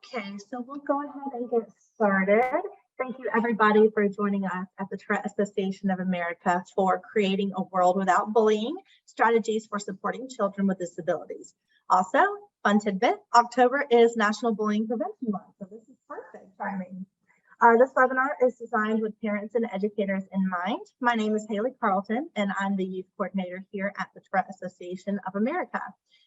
Okay, so we'll go ahead and get started. Thank you everybody for joining us at the Tourette Association of America for creating a world without bullying, strategies for supporting children with disabilities. Also, fun tidbit, October is National Bullying Prevention Month, so this is perfect timing. This webinar is designed with parents and educators in mind. My name is Haley Carlton, and I'm the youth coordinator here at the Tourette Association of America.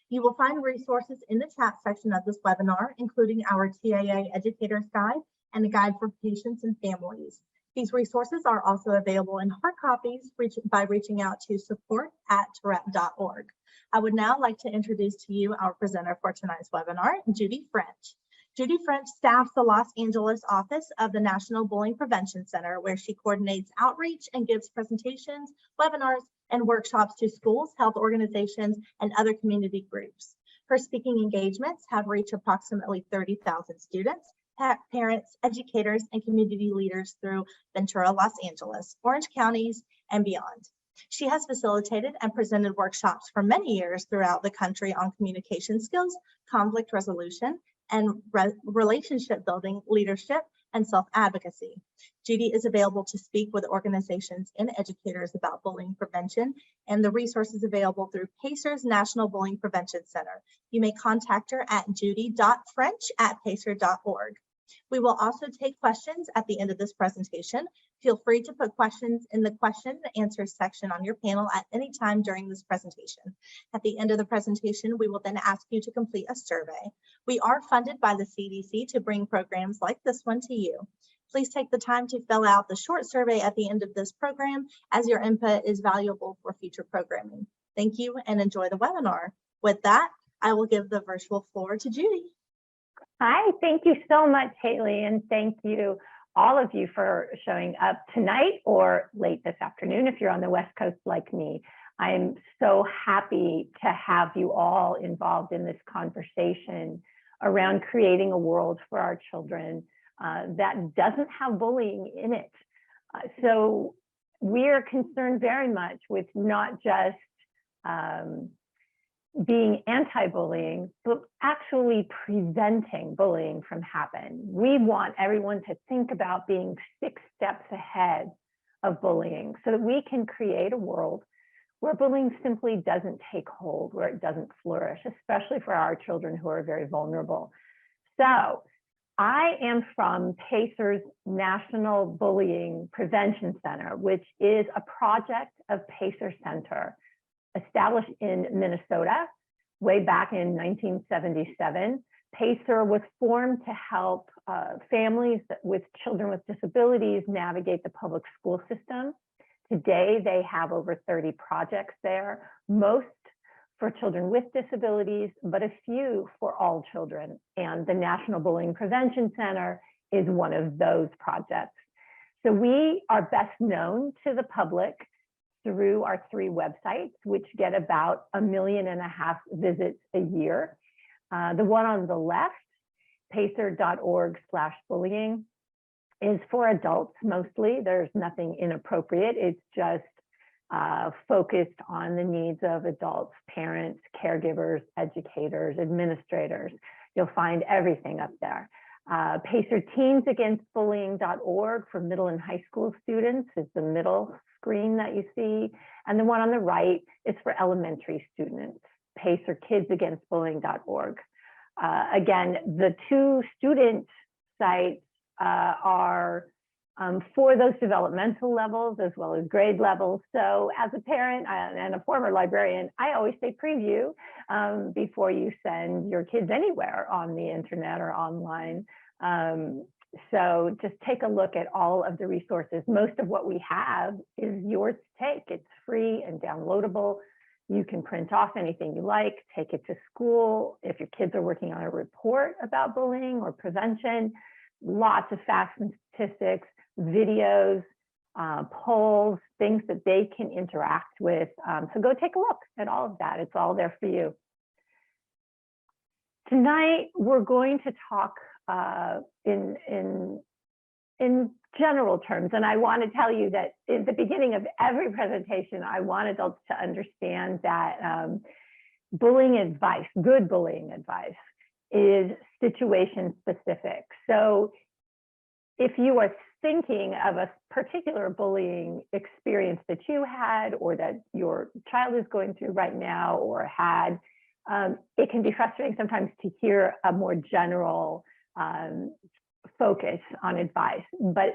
You will find resources in the chat section of this webinar, including our TAA Educator's Guide and a guide for patients and families. These resources are also available in hard copies by reaching out to support@tourette.org. I would now like to introduce to you our presenter for tonight's webinar, Judy French. Judy French staffs the Los Angeles office of the National Bullying Prevention Center, where she coordinates outreach and gives presentations, webinars, and workshops to schools, health organizations, and other community groups. Her speaking engagements have reached approximately 30,000 students, parents, educators, and community leaders through Ventura, Los Angeles, Orange counties, and beyond. She has facilitated and presented workshops for many years throughout the country on communication skills, conflict resolution, and relationship building, leadership, and self-advocacy. Judy is available to speak with organizations and educators about bullying prevention and the resources available through PACER's National Bullying Prevention Center. You may contact her at judy.french@pacer.org. We will also take questions at the end of this presentation. Feel free to put questions in the question and answer section on your panel at any time during this presentation. At the end of the presentation, we will then ask you to complete a survey. We are funded by the CDC to bring programs like this one to you. Please take the time to fill out the short survey at the end of this program, as your input is valuable for future programming. Thank you and enjoy the webinar. With that, I will give the virtual floor to Judy. Hi, thank you so much, Haley, and thank you all of you for showing up tonight or late this afternoon if you're on the West Coast like me. I'm so happy to have you all involved in this conversation around creating a world for our children that doesn't have bullying in it. So we're concerned very much with not just being anti-bullying, but actually preventing bullying from happening. We want everyone to think about being 6 steps ahead of bullying so that we can create a world where bullying simply doesn't take hold, where it doesn't flourish, especially for our children who are very vulnerable. So I am from PACER's National Bullying Prevention Center, which is a project of PACER Center, established in Minnesota way back in 1977. PACER was formed to help families with children with disabilities navigate the public school system. Today, they have over 30 projects there, most for children with disabilities, but a few for all children. And the National Bullying Prevention Center is one of those projects. So we are best known to the public through our 3 websites, which get about 1.5 million visits a year. The one on the left, pacer.org/bullying, is for adults mostly. There's nothing inappropriate. It's just focused on the needs of adults, parents, caregivers, educators, administrators. You'll find everything up there. PacerTeensAgainstBullying.org for middle and high school students is the middle screen that you see. And the one on the right is for elementary students, PacerKidsAgainstBullying.org. Again, the 2 student sites are for those developmental levels as well as grade levels. So as a parent and a former librarian, I always say preview before you send your kids anywhere on the internet or online. So just take a look at all of the resources. Most of what we have is yours to take. It's free and downloadable. You can print off anything you like, take it to school. If your kids are working on a report about bullying or prevention, lots of facts and statistics, videos, polls, things that they can interact with. So go take a look at all of that. It's all there for you. Tonight, we're going to talk in general terms, and I want to tell you that in the beginning of every presentation, I want adults to understand that bullying advice, good bullying advice, is situation specific. So if you are thinking of a particular bullying experience that you had or that your child is going through right now or had, it can be frustrating sometimes to hear a more general focus on advice, but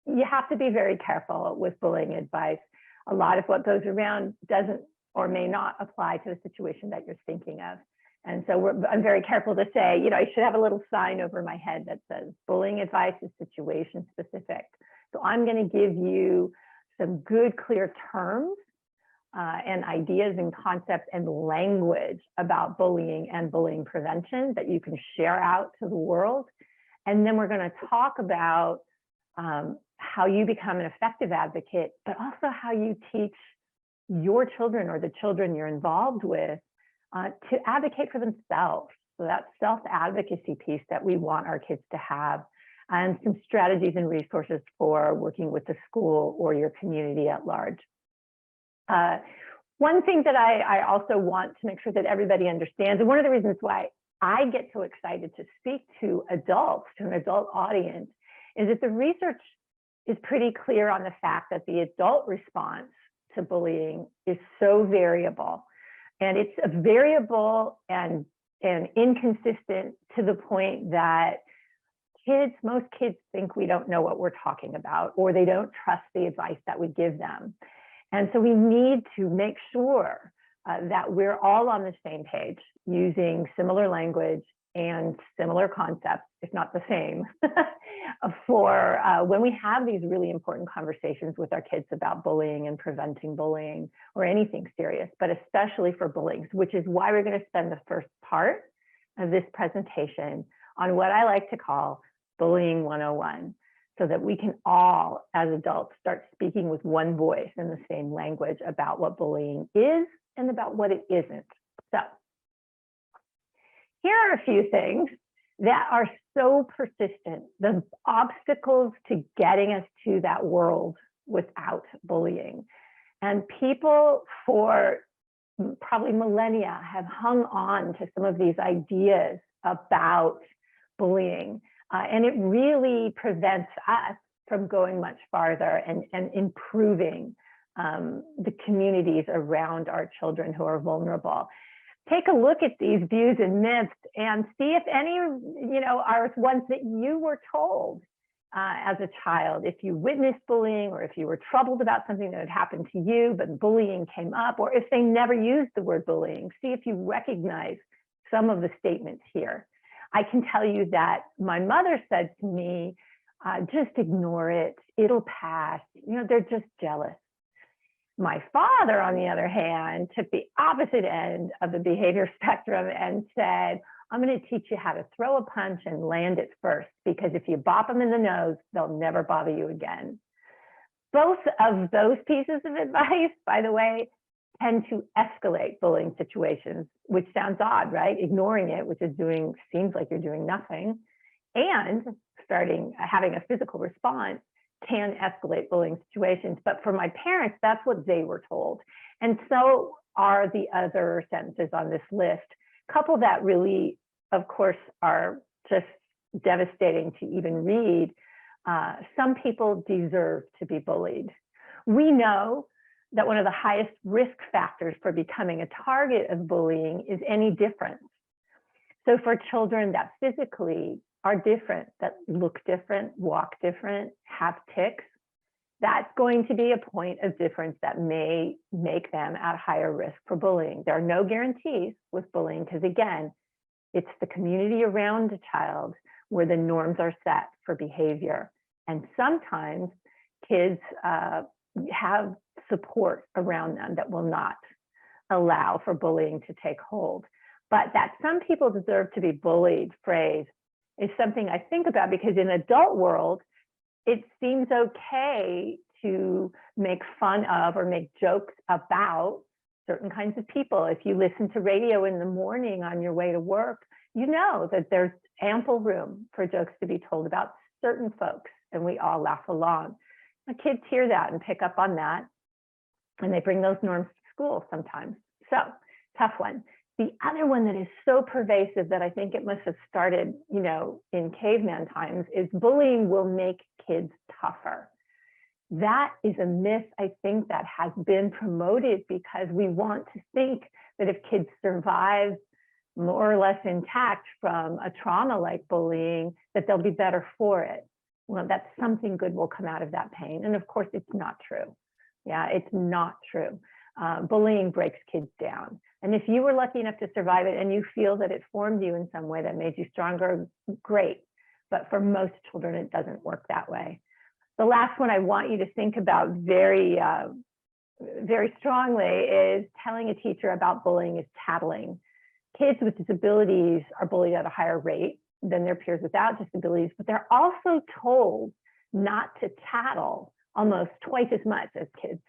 you have to be very careful with bullying advice. A lot of what goes around doesn't or may not apply to the situation that you're thinking of. And so I'm very careful to say, you know, I should have a little sign over my head that says bullying advice is situation specific. So I'm going to give you some good, clear terms and ideas and concepts and language about bullying and bullying prevention that you can share out to the world. And then we're going to talk about how you become an effective advocate, but also how you teach your children or the children you're involved with to advocate for themselves. So that self-advocacy piece that we want our kids to have, and some strategies and resources for working with the school or your community at large. One thing that I also want to make sure that everybody understands, and one of the reasons why I get so excited to speak to adults, to an adult audience, is that the research is pretty clear on the fact that the adult response to bullying is so variable. And it's a variable and inconsistent to the point that most kids think we don't know what we're talking about, or they don't trust the advice that we give them. And so we need to make sure that we're all on the same page, using similar language and similar concepts, if not the same, for when we have these really important conversations with our kids about bullying and preventing bullying or anything serious, but especially for bullying, which is why we're going to spend the first part of this presentation on what I like to call Bullying 101, so that we can all, as adults, start speaking with one voice in the same language about what bullying is and about what it isn't. So here are a few things that are so persistent, the obstacles to getting us to that world without bullying. And people for probably millennia have hung on to some of these ideas about bullying. And it really prevents us from going much farther and improving the communities around our children who are vulnerable. Take a look at these views and myths and see if any, are ones that you were told as a child. If you witnessed bullying, or if you were troubled about something that had happened to you, but bullying came up, or if they never used the word bullying, see if you recognize some of the statements here. I can tell you that my mother said to me, just ignore it, it'll pass. They're just jealous. My father, on the other hand, took the opposite end of the behavior spectrum and said, I'm going to teach you how to throw a punch and land it first, because if you bop them in the nose, they'll never bother you again. Both of those pieces of advice, by the way, tend to escalate bullying situations, which sounds odd, right? Ignoring it, which seems like you're doing nothing, and having a physical response can escalate bullying situations. But for my parents, that's what they were told. And so are the other sentences on this list. Couple that really, of course, are just devastating to even read. Some people deserve to be bullied. We know that one of the highest risk factors for becoming a target of bullying is any difference. So for children that physically are different, that look different, walk different, have tics, that's going to be a point of difference that may make them at higher risk for bullying. There are no guarantees with bullying, because again, it's the community around a child where the norms are set for behavior. And sometimes kids have support around them that will not allow for bullying to take hold. But that some people deserve to be bullied phrase is something I think about, because in the adult world, it seems okay to make fun of or make jokes about certain kinds of people. If you listen to radio in the morning on your way to work, you know that there's ample room for jokes to be told about certain folks, and we all laugh along. The kids hear that and pick up on that, and they bring those norms to school sometimes. So, tough one. The other one that is so pervasive that I think it must have started, in caveman times, is bullying will make kids tougher. That is a myth, I think, that has been promoted because we want to think that if kids survive more or less intact from a trauma like bullying, that they'll be better for it. Well, that something good will come out of that pain. And of course, it's not true. Yeah, it's not true. Bullying breaks kids down. And if you were lucky enough to survive it and you feel that it formed you in some way that made you stronger, great. But for most children, it doesn't work that way. The last one I want you to think about very strongly is telling a teacher about bullying is tattling. Kids with disabilities are bullied at a higher rate than their peers without disabilities, but they're also told not to tattle almost twice as much as kids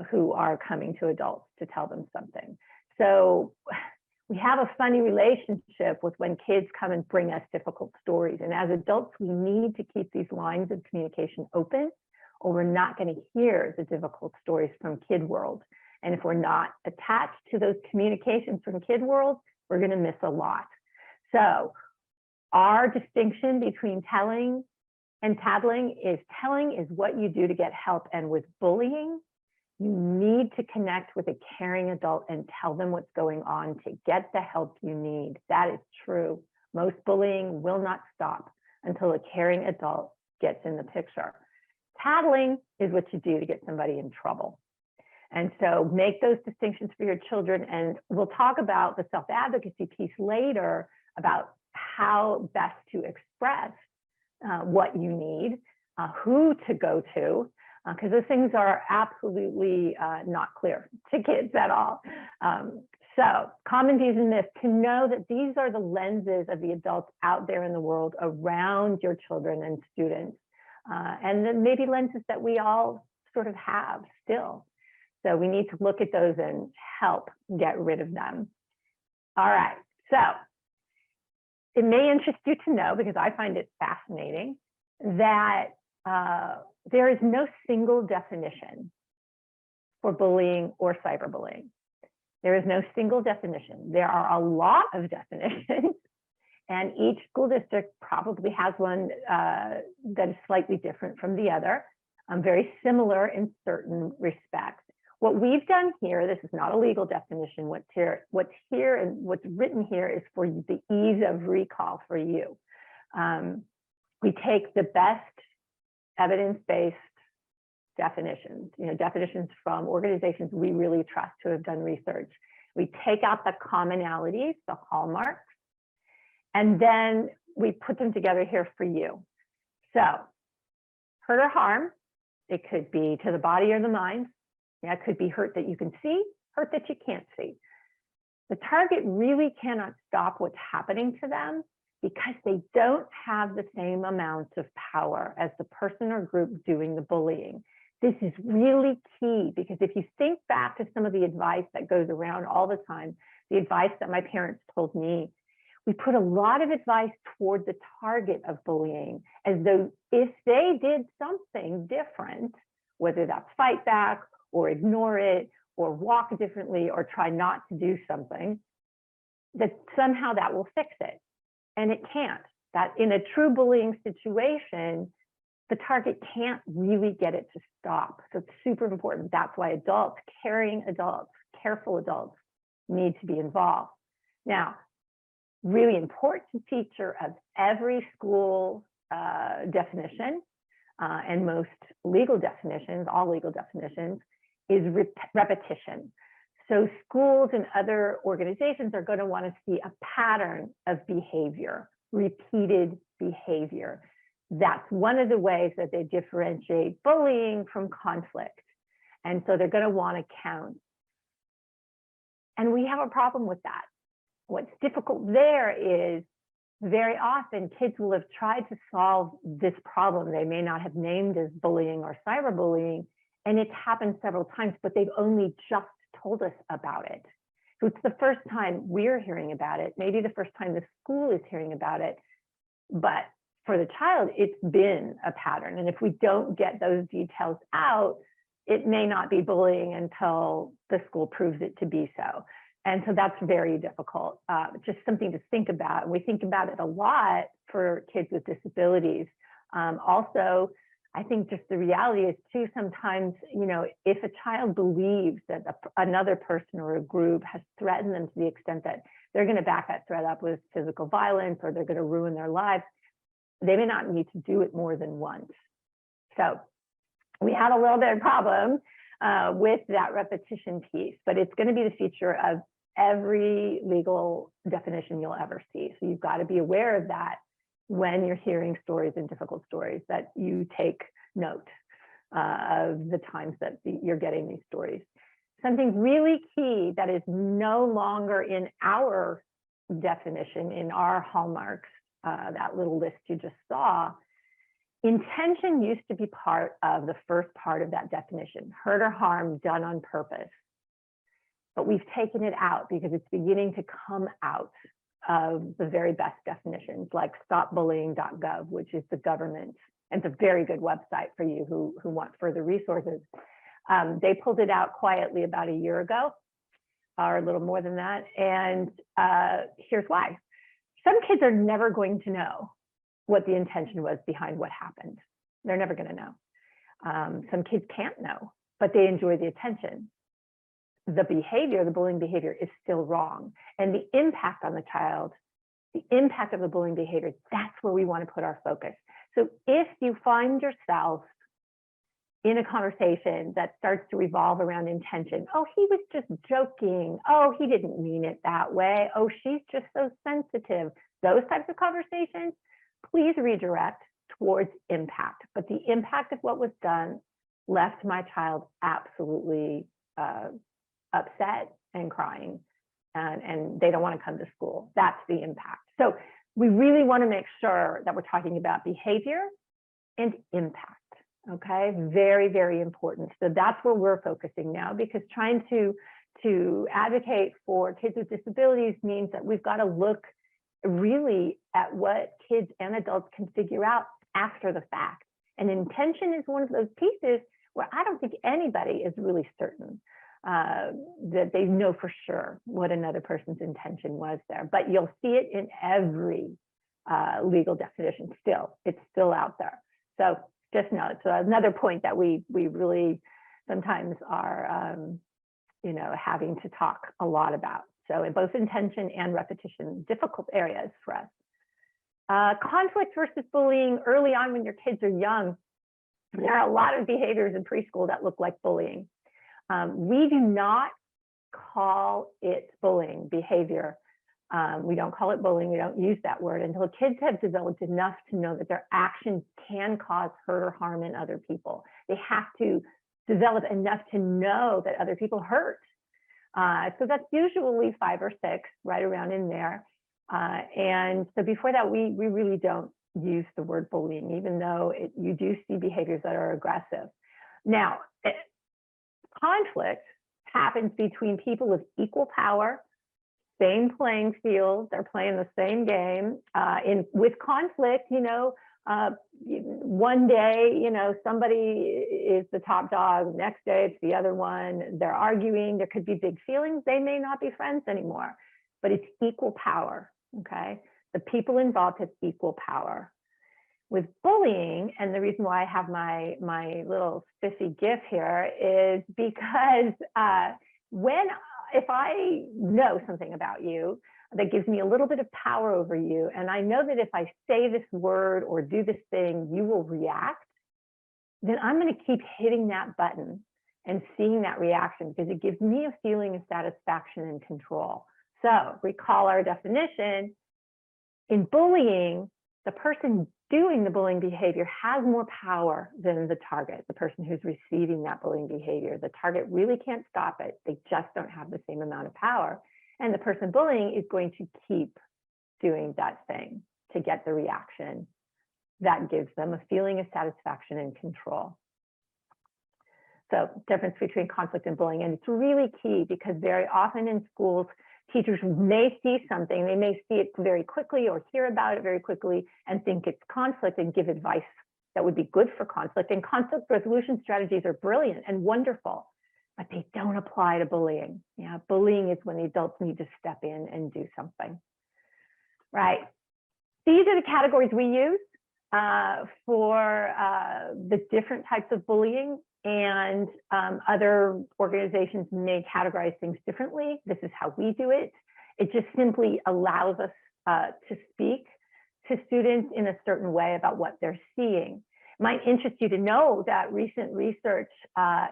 who are coming to adults to tell them something. So we have a funny relationship with when kids come and bring us difficult stories. And as adults, we need to keep these lines of communication open, or we're not going to hear the difficult stories from kid world. And if we're not attached to those communications from kid world, we're going to miss a lot. So our distinction between telling and tattling is telling is what you do to get help. And with bullying, you need to connect with a caring adult and tell them what's going on to get the help you need. That is true. Most bullying will not stop until a caring adult gets in the picture. Tattling is what you do to get somebody in trouble. And so make those distinctions for your children. And we'll talk about the self-advocacy piece later about how best to express what you need, who to go to, because those things are absolutely not clear to kids at all. So common views and myths, to know that these are the lenses of the adults out there in the world around your children and students, and then maybe lenses that we all sort of have still. So we need to look at those and help get rid of them. All right, so it may interest you to know, because I find it fascinating, that there is no single definition for bullying or cyberbullying. There is no single definition. There are a lot of definitions, and each school district probably has one that is slightly different from the other, very similar in certain respects. What we've done here, this is not a legal definition. What's here and what's written here is for the ease of recall for you. We take the best evidence-based definitions, definitions from organizations we really trust who have done research. We take out the commonalities, the hallmarks, and then we put them together here for you. So, hurt or harm, it could be to the body or the mind. Yeah, it could be hurt that you can see, hurt that you can't see. The target really cannot stop what's happening to them because they don't have the same amount of power as the person or group doing the bullying. This is really key, because if you think back to some of the advice that goes around all the time, the advice that my parents told me, we put a lot of advice toward the target of bullying, as though if they did something different, whether that's fight back or ignore it or walk differently or try not to do something, that somehow that will fix it. And it can't. That in a true bullying situation, the target can't really get it to stop. So it's super important. That's why adults, caring adults, careful adults need to be involved. Now, really important feature of every school definition and most legal definitions, all legal definitions, is repetition. So schools and other organizations are going to want to see a pattern of behavior, repeated behavior. That's one of the ways that they differentiate bullying from conflict. And so they're going to want to count. And we have a problem with that. What's difficult there is very often kids will have tried to solve this problem they may not have named as bullying or cyberbullying, and it's happened several times, but they've only just told us about it. So it's the first time we're hearing about it, maybe the first time the school is hearing about it, but for the child, it's been a pattern. And if we don't get those details out, it may not be bullying until the school proves it to be so. And so that's very difficult, just something to think about. And we think about it a lot for kids with disabilities. Also, I think just the reality is too, sometimes, you know, if a child believes that another person or a group has threatened them to the extent that they're going to back that threat up with physical violence or they're going to ruin their lives, they may not need to do it more than once. So we had a little bit of problem with that repetition piece, but it's going to be the feature of every legal definition you'll ever see. So you've got to be aware of that when you're hearing stories and difficult stories, that you take note of the times that you're getting these stories. Something really key that is no longer in our definition, in our hallmarks, that little list you just saw, intention used to be part of the first part of that definition, hurt or harm done on purpose. But we've taken it out because it's beginning to come out of the very best definitions, like stopbullying.gov, which is the government. And it's a very good website for you who want further resources. They pulled it out quietly about a year ago, or a little more than that. And here's why. Some kids are never going to know what the intention was behind what happened. They're never going to know. Some kids can't know, but they enjoy the attention. The behavior, the bullying behavior, is still wrong. And the impact on the child, the impact of the bullying behavior, that's where we want to put our focus. So if you find yourself in a conversation that starts to revolve around intention, oh, he was just joking, oh, he didn't mean it that way, oh, she's just so sensitive, those types of conversations, please redirect towards impact. But the impact of what was done left my child absolutely upset and crying, and they don't want to come to school. That's the impact. So we really want to make sure that we're talking about behavior and impact. Okay, very, very important. So that's where we're focusing now, because trying to advocate for kids with disabilities means that we've got to look really at what kids and adults can figure out after the fact. And intention is one of those pieces where I don't think anybody is really certain that they know for sure what another person's intention was there. But you'll see it in every legal definition still. It's still out there. So just know, it's another point that we really sometimes are you know, having to talk a lot about. So in both intention and repetition, difficult areas for us. Conflict versus bullying. Early on when your kids are young, there are a lot of behaviors in preschool that look like bullying. We do not call it bullying behavior. We don't call it bullying. We don't use that word until kids have developed enough to know that their actions can cause hurt or harm in other people. They have to develop enough to know that other people hurt. So that's usually 5 or 6, right around in there. And so before that, we really don't use the word bullying, even though you do see behaviors that are aggressive. Now, conflict happens between people with equal power, same playing field, they're playing the same game. With conflict, you know, one day, you know, somebody is the top dog, next day it's the other one, they're arguing, there could be big feelings, they may not be friends anymore, but it's equal power, okay? The people involved have equal power. With bullying, and the reason why I have my little spiffy gif here is because if I know something about you that gives me a little bit of power over you, and I know that if I say this word or do this thing, you will react, then I'm going to keep hitting that button and seeing that reaction because it gives me a feeling of satisfaction and control. So recall our definition. In bullying, the person doing the bullying behavior has more power than the target, the person who's receiving that bullying behavior. The target really can't stop it. They just don't have the same amount of power. And the person bullying is going to keep doing that thing to get the reaction that gives them a feeling of satisfaction and control. So difference between conflict and bullying. And it's really key because very often in schools, teachers may see something, they may see it very quickly or hear about it very quickly and think it's conflict and give advice that would be good for conflict. And conflict resolution strategies are brilliant and wonderful. but they don't apply to bullying. Yeah, bullying is when the adults need to step in and do something. Right. These are the categories we use for the different types of bullying, and other organizations may categorize things differently. This is how we do it. It just simply allows us to speak to students in a certain way about what they're seeing. It might interest you to know that recent research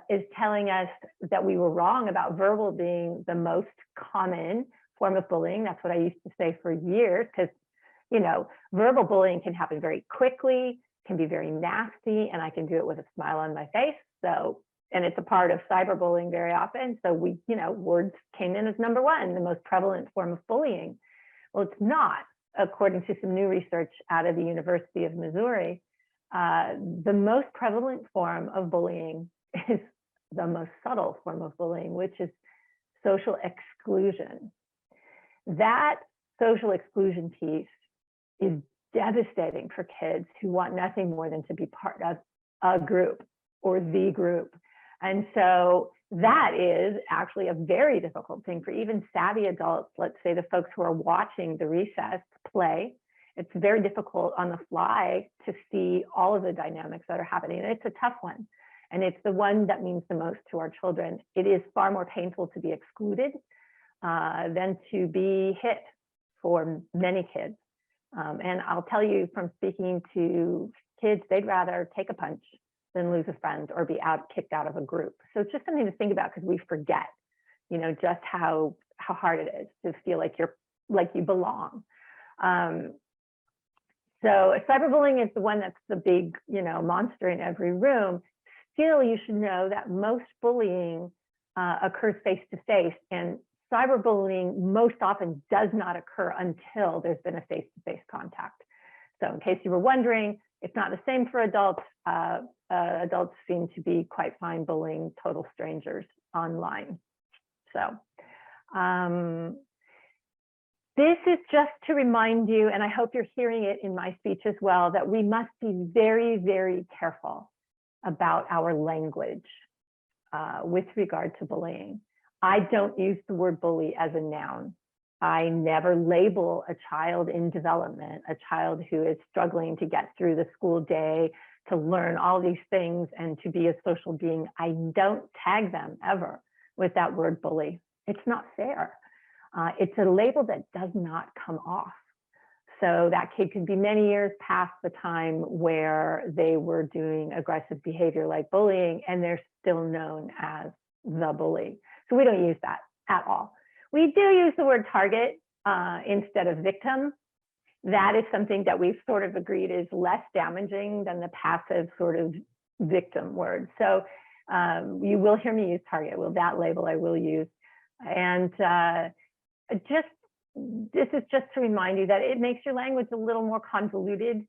is telling us that we were wrong about verbal being the most common form of bullying. That's what I used to say for years, because, you know, verbal bullying can happen very quickly, can be very nasty, and I can do it with a smile on my face. So, and it's a part of cyberbullying very often. So we, you know, words came in as number one, the most prevalent form of bullying. Well, it's not, according to some new research out of the University of Missouri. The most prevalent form of bullying is the most subtle form of bullying, which is social exclusion. That social exclusion piece is devastating for kids who want nothing more than to be part of a group or the group. And so that is actually a very difficult thing for even savvy adults. Let's say the folks who are watching the recess play. It's very difficult on the fly to see all of the dynamics that are happening. And it's a tough one. And it's the one that means the most to our children. It is far more painful to be excluded than to be hit for many kids. And I'll tell you from speaking to kids, they'd rather take a punch than lose a friend or be kicked out of a group. So it's just something to think about, because we forget, you know, just how hard it is to feel like you belong. So cyberbullying is the one that's the big, you know, monster in every room. Still, you should know that most bullying occurs face to face, and cyberbullying most often does not occur until there's been a face-to-face contact. So in case you were wondering, it's not the same for adults. Adults seem to be quite fine bullying total strangers online. So this is just to remind you, and I hope you're hearing it in my speech as well, that we must be very, very careful about our language with regard to bullying. I don't use the word bully as a noun. I never label a child in development, a child who is struggling to get through the school day, to learn all these things and to be a social being. I don't tag them ever with that word bully. It's not fair. It's a label that does not come off. So that kid could be many years past the time where they were doing aggressive behavior like bullying, and they're still known as the bully. So we don't use that at all. We do use the word target instead of victim. That is something that we've sort of agreed is less damaging than the passive sort of victim word. So you will hear me use target. Well, that label I will use. And this is just to remind you that it makes your language a little more convoluted,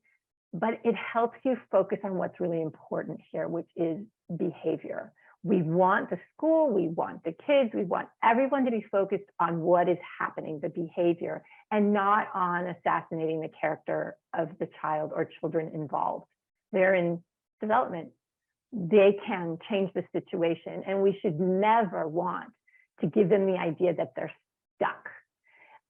but it helps you focus on what's really important here, which is behavior. We want the school, we want the kids, we want everyone to be focused on what is happening, the behavior, and not on assassinating the character of the child or children involved. They're in development. They can change the situation, and we should never want to give them the idea that they're stuck,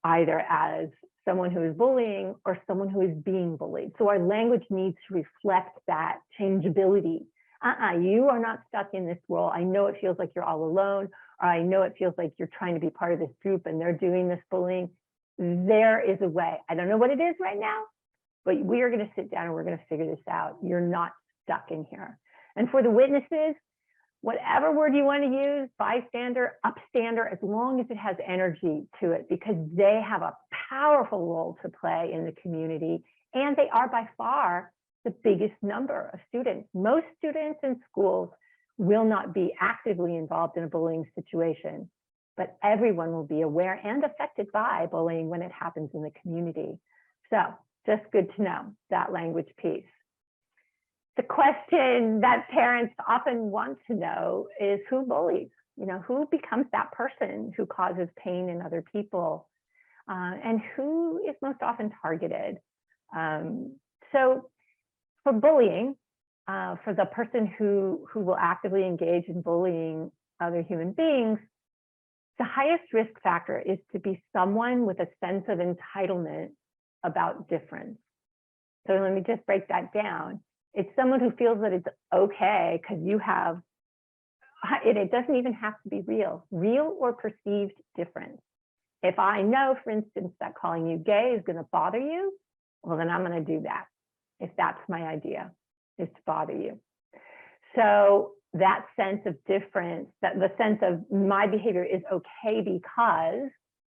either as someone who is bullying or someone who is being bullied. So our language needs to reflect that changeability. You are not stuck in this world. I know it feels like you're all alone, or I know it feels like you're trying to be part of this group and they're doing this bullying. There is a way. I don't know what it is right now, but we are going to sit down and we're going to figure this out. You're not stuck in here. And for the witnesses, whatever word you want to use, bystander, upstander, as long as it has energy to it, because they have a powerful role to play in the community, and they are by far the biggest number of students. Most students in schools will not be actively involved in a bullying situation, but everyone will be aware and affected by bullying when it happens in the community. So just good to know that language piece. The question that parents often want to know is who bullies? You know, who becomes that person who causes pain in other people, and who is most often targeted? So for bullying, for the person who will actively engage in bullying, other human beings, the highest risk factor is to be someone with a sense of entitlement about difference. So let me just break that down. It's someone who feels that it's okay because you have, and it doesn't even have to be real or perceived difference. If I know, for instance, that calling you gay is going to bother you, well, then I'm going to do that. If that's my idea, is to bother you. So that sense of difference, that the sense of my behavior is okay because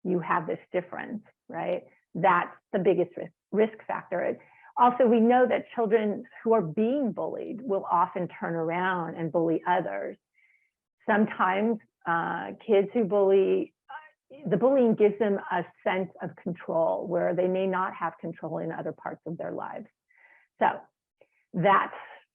you have this difference, right? That's the biggest risk factor. Also, we know that children who are being bullied will often turn around and bully others. Sometimes kids who bully, the bullying gives them a sense of control where they may not have control in other parts of their lives. So that's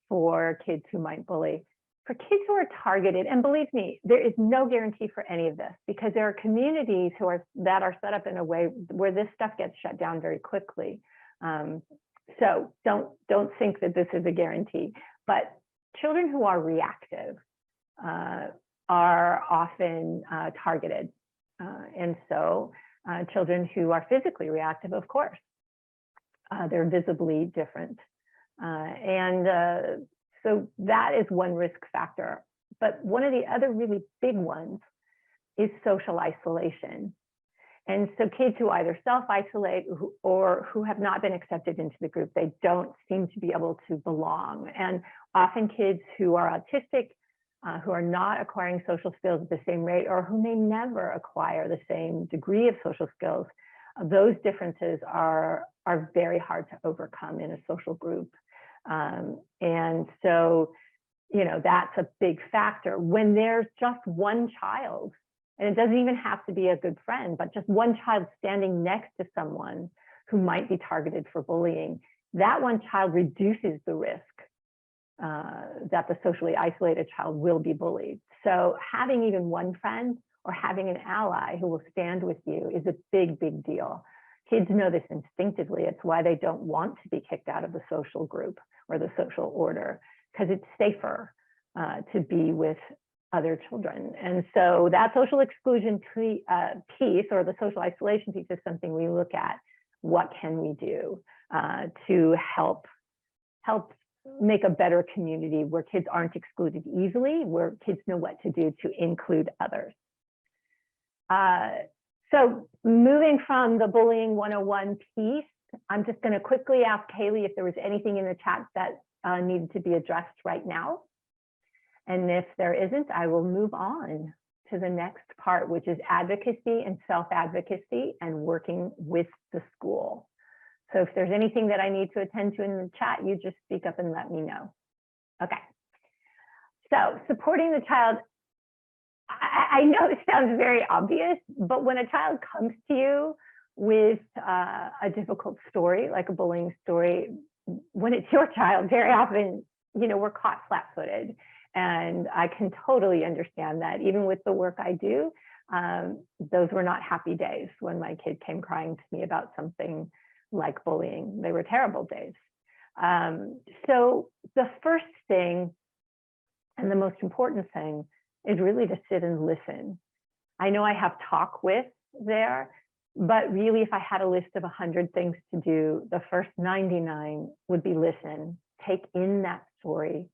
for kids who might bully. For kids who are targeted, and believe me, there is no guarantee for any of this because there are communities that are set up in a way where this stuff gets shut down very quickly. So don't think that this is a guarantee. But children who are reactive are often targeted. And so children who are physically reactive, of course, they're visibly different. So that is one risk factor. But one of the other really big ones is social isolation. And so kids who either self-isolate or who have not been accepted into the group, they don't seem to be able to belong. And often kids who are autistic, who are not acquiring social skills at the same rate, or who may never acquire the same degree of social skills, those differences are very hard to overcome in a social group. And so, you know, that's a big factor. When there's just one child, and it doesn't even have to be a good friend, but just one child standing next to someone who might be targeted for bullying, that one child reduces the risk that the socially isolated child will be bullied. So having even one friend or having an ally who will stand with you is a big, big deal. Kids know this instinctively. It's why they don't want to be kicked out of the social group or the social order, because it's safer to be with other children. And so that social exclusion piece, or the social isolation piece, is something we look at. What can we do to help make a better community where kids aren't excluded easily, where kids know what to do to include others? So moving from the bullying 101 piece, I'm just going to quickly ask Haley if there was anything in the chat that needed to be addressed right now. And if there isn't, I will move on to the next part, which is advocacy and self-advocacy and working with the school. So if there's anything that I need to attend to in the chat, you just speak up and let me know. Okay. So supporting the child, I know this sounds very obvious, but when a child comes to you with a difficult story, like a bullying story, when it's your child, very often, you know, we're caught flat-footed. And I can totally understand that. Even with the work I do, those were not happy days when my kid came crying to me about something like bullying. They were terrible days. So the first thing and the most important thing is really to sit and listen. I know I have talk with there, but really if I had a list of 100 things to do, the first 99 would be listen, take in that story,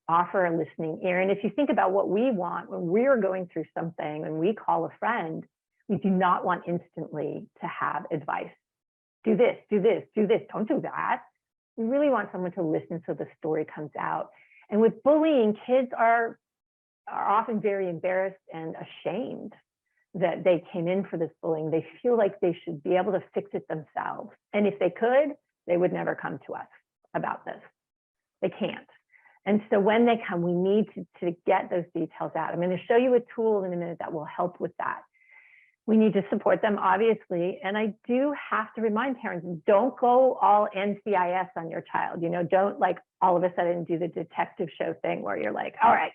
offer a listening ear. And if you think about what we want when we're going through something and we call a friend, we do not want instantly to have advice. Do this, do this, do this, don't do that. We really want someone to listen so the story comes out. And with bullying, kids are often very embarrassed and ashamed that they came in for this bullying. They feel like they should be able to fix it themselves. And if they could, they would never come to us about this. They can't. And so when they come, we need to get those details out. I'm going to show you a tool in a minute that will help with that. We need to support them, obviously. And I do have to remind parents, don't go all NCIS on your child. You know, don't like all of a sudden do the detective show thing where you're like, all right,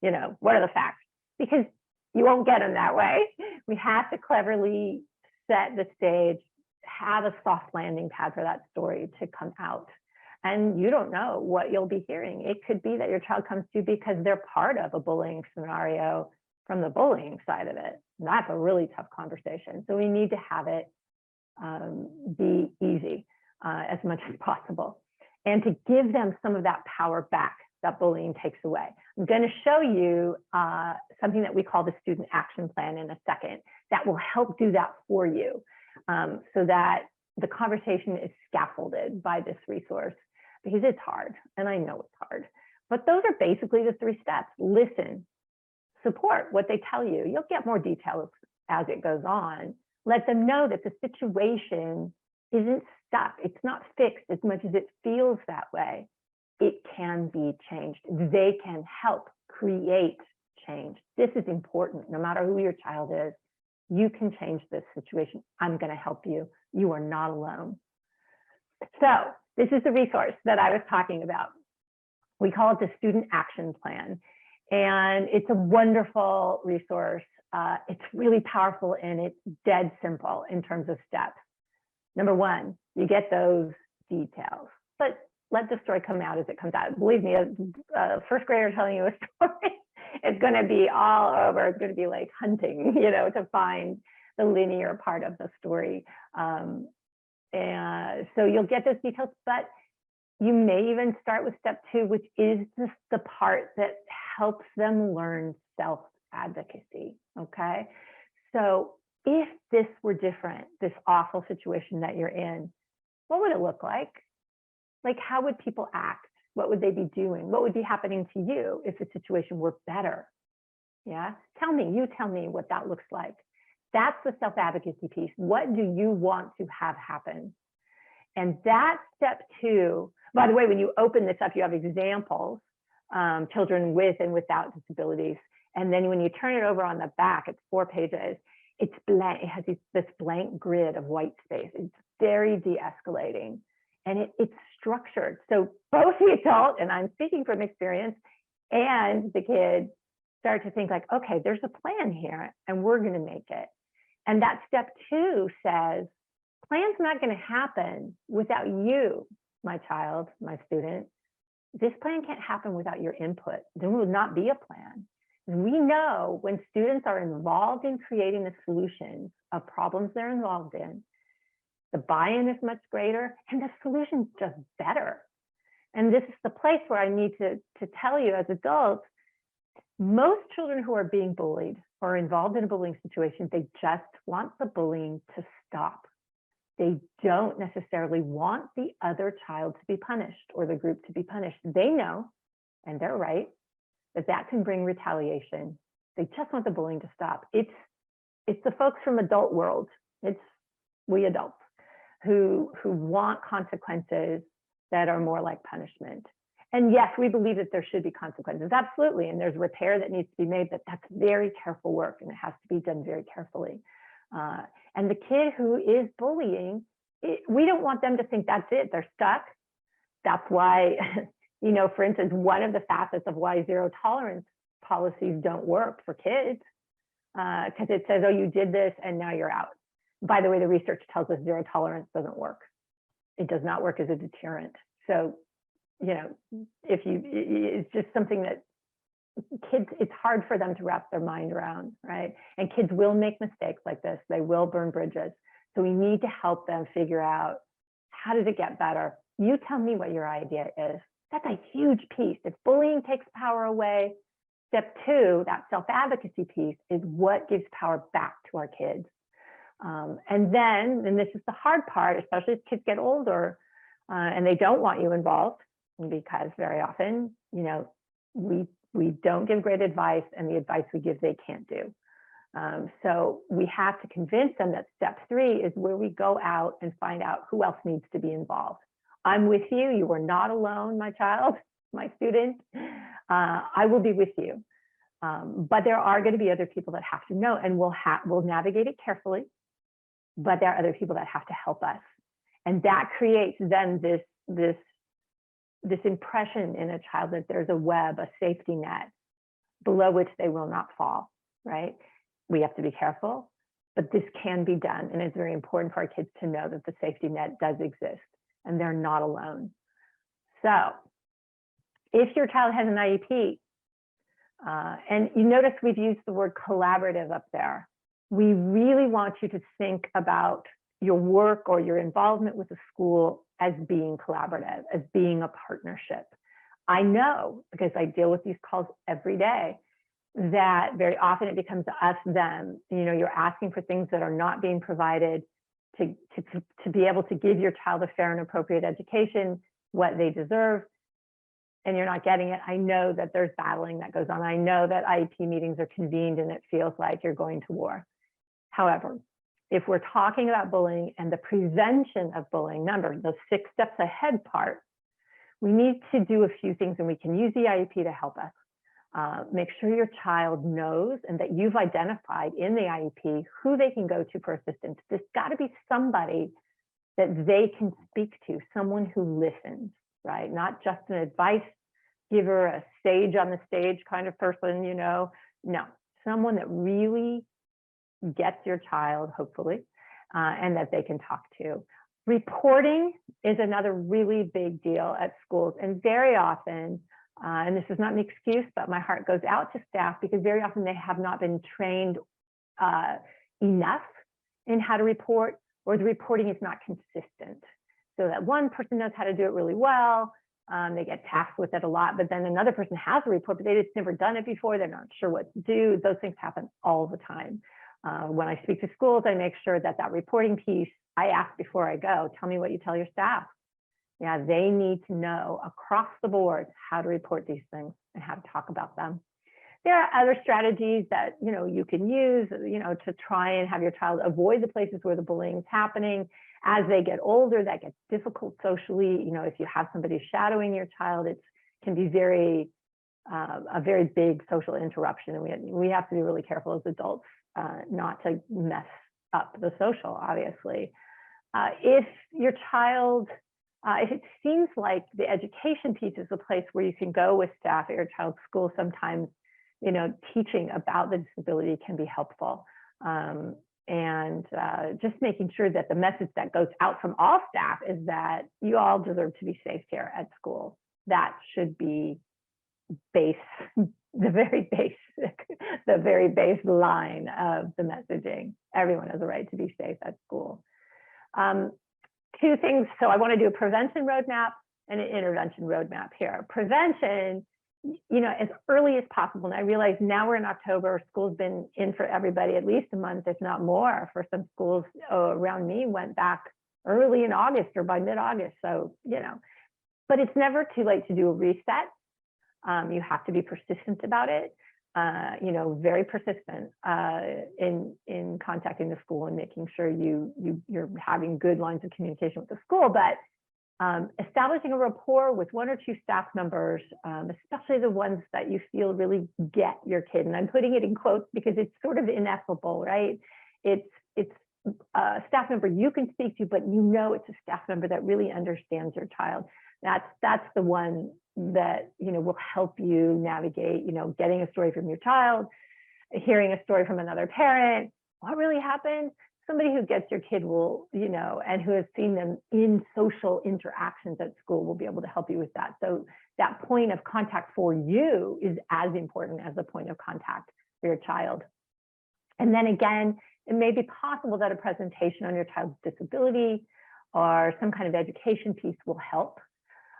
you know, what are the facts? Because you won't get them that way. We have to cleverly set the stage, have a soft landing pad for that story to come out. And you don't know what you'll be hearing. It could be that your child comes to you because they're part of a bullying scenario from the bullying side of it. And that's a really tough conversation. So we need to have it be easy as much as possible, and to give them some of that power back that bullying takes away. I'm going to show you something that we call the student action plan in a second that will help do that for you, so that the conversation is scaffolded by this resource, because it's hard, and I know it's hard. But those are basically the 3 steps. Listen, support what they tell you. You'll get more details as it goes on. Let them know that the situation isn't stuck. It's not fixed as much as it feels that way. It can be changed. They can help create change. This is important. No matter who your child is, you can change this situation. I'm going to help you. You are not alone. So this is the resource that I was talking about. We call it the Student Action Plan. And it's a wonderful resource. It's really powerful, and it's dead simple in terms of steps. Number 1, you get those details, but let the story come out as it comes out. Believe me, a first grader telling you a story, it's going to be all over. It's going to be like hunting, to find the linear part of the story. And so you'll get those details, but you may even start with step 2, which is just the part that helps them learn self-advocacy, okay? So if this were different, this awful situation that you're in, what would it look like? Like, how would people act? What would they be doing? What would be happening to you if the situation were better? Yeah, you tell me what that looks like. That's the self-advocacy piece. What do you want to have happen? And that step 2, by the way, when you open this up, you have examples, children with and without disabilities. And then when you turn it over on the back, it's 4 pages. It's blank. It has this blank grid of white space. It's very de-escalating, and it's structured. So both the adult, and I'm speaking from experience, and the kid start to think like, okay, there's a plan here, and we're going to make it. And that step 2 says, plan's not going to happen without you, my child, my student. This plan can't happen without your input. There will not be a plan. We know when students are involved in creating the solutions of problems they're involved in, the buy-in is much greater and the solution's just better. And this is the place where I need to tell you as adults, most children who are being bullied or involved in a bullying situation, they just want the bullying to stop. They don't necessarily want the other child to be punished or the group to be punished. They know, and they're right, that can bring retaliation. They just want the bullying to stop. It's the folks from adult world. It's we adults who want consequences that are more like punishment. And yes, we believe that there should be consequences, absolutely. And there's repair that needs to be made, but that's very careful work, and it has to be done very carefully. And the kid who is bullying, we don't want them to think that's it, they're stuck. That's why, for instance, one of the facets of why zero tolerance policies don't work for kids, because it says, oh, you did this and now you're out. By the way, the research tells us zero tolerance doesn't work. It does not work as a deterrent. So, it's just something that kids, it's hard for them to wrap their mind around, right? And kids will make mistakes like this. They will burn bridges. So we need to help them figure out, how does it get better? You tell me what your idea is. That's a huge piece. If bullying takes power away, step 2, that self-advocacy piece, is what gives power back to our kids. And this is the hard part, especially as kids get older and they don't want you involved, because very often, we don't give great advice, and the advice we give, they can't do. So we have to convince them that step 3 is where we go out and find out who else needs to be involved. I'm with you. You are not alone, my child, my student. I will be with you. But there are going to be other people that have to know, and we'll navigate it carefully. But there are other people that have to help us. And that creates then this impression in a child that there's a web, a safety net below which they will not fall, right? We have to be careful, but this can be done. And it's very important for our kids to know that the safety net does exist and they're not alone. So if your child has an IEP, And you notice we've used the word collaborative up there. We really want you to think about your work or your involvement with the school as being collaborative, as being a partnership. I know, because I deal with these calls every day, that very often it becomes us, them. You know, you're asking for things that are not being provided to be able to give your child a fair and appropriate education, what they deserve, and you're not getting it. I know that there's battling that goes on. I know that IEP meetings are convened and it feels like you're going to war. However, if we're talking about bullying and the prevention of bullying, remember the 6 steps ahead part, we need to do a few things, and we can use the IEP to help us. Make sure your child knows and that you've identified in the IEP who they can go to for assistance. There's got to be somebody that they can speak to, someone who listens, right? Not just an advice giver, a sage on the stage kind of person, you know. No, someone that really gets your child, hopefully, and that they can talk to. Reporting is another really big deal at schools, and very often, and this is not an excuse, but my heart goes out to staff because very often they have not been trained enough in how to report, or the reporting is not consistent. So that one person knows how to do it really well, they get tasked with it a lot, but then another person has a report, but they've just never done it before, they're not sure what to do. Those things happen all the time. When I speak to schools, I make sure that that reporting piece, I ask before I go, tell me what you tell your staff. Yeah, they need to know across the board how to report these things and how to talk about them. There are other strategies that you can use, to try and have your child avoid the places where the bullying is happening. As they get older, that gets difficult socially. If you have somebody shadowing your child, it can be a very big social interruption, and we have to be really careful as adults not to mess up the social, obviously. If your child, if it seems like the education piece is a place where you can go with staff at your child's school, sometimes, teaching about the disability can be helpful. And just making sure that the message that goes out from all staff is that you all deserve to be safe here at school. That should be the very baseline of the messaging. Everyone has a right to be safe at school. 2 things. So I want to do a prevention roadmap and an intervention roadmap here. Prevention, as early as possible. And I realize now we're in October, school's been in for everybody at least a month, if not more. For some schools around me went back early in August or by mid-August. So, but it's never too late to do a reset. You have to be persistent about it, very persistent in contacting the school and making sure you're having good lines of communication with the school. But establishing a rapport with 1 or 2 staff members, especially the ones that you feel really get your kid. And I'm putting it in quotes because it's sort of ineffable, right? It's a staff member you can speak to, but it's a staff member that really understands your child. That's the one that will help you navigate, getting a story from your child, hearing a story from another parent. What really happened? Somebody who gets your kid will, and who has seen them in social interactions at school will be able to help you with that. So that point of contact for you is as important as the point of contact for your child. And then again, it may be possible that a presentation on your child's disability or some kind of education piece will help.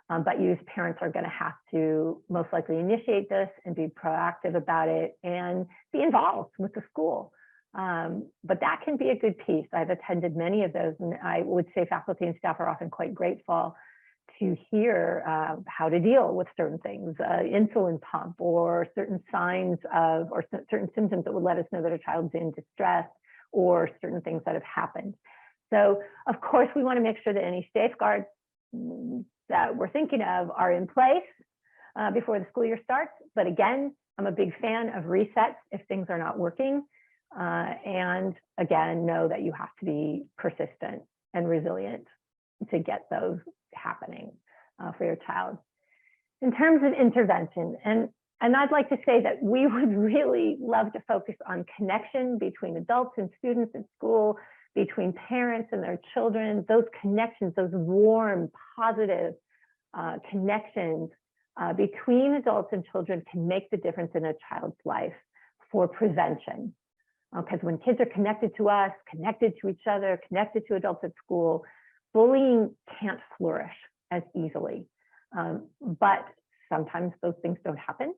But you as parents are going to have to most likely initiate this and be proactive about it and be involved with the school. But that can be a good piece. I've attended many of those, and I would say faculty and staff are often quite grateful to hear how to deal with certain things, insulin pump, or certain signs of, or certain symptoms that would let us know that a child's in distress, or certain things that have happened. So, of course, we want to make sure that any safeguards that we're thinking of are in place before the school year starts. But again, I'm a big fan of resets if things are not working. And again, know that you have to be persistent and resilient to get those happening for your child. In terms of intervention, and I'd like to say that we would really love to focus on connection between adults and students at school, between parents and their children. Those connections, those warm, positive connections between adults and children can make the difference in a child's life for prevention. Because when kids are connected to us, connected to each other, connected to adults at school, bullying can't flourish as easily. But sometimes those things don't happen,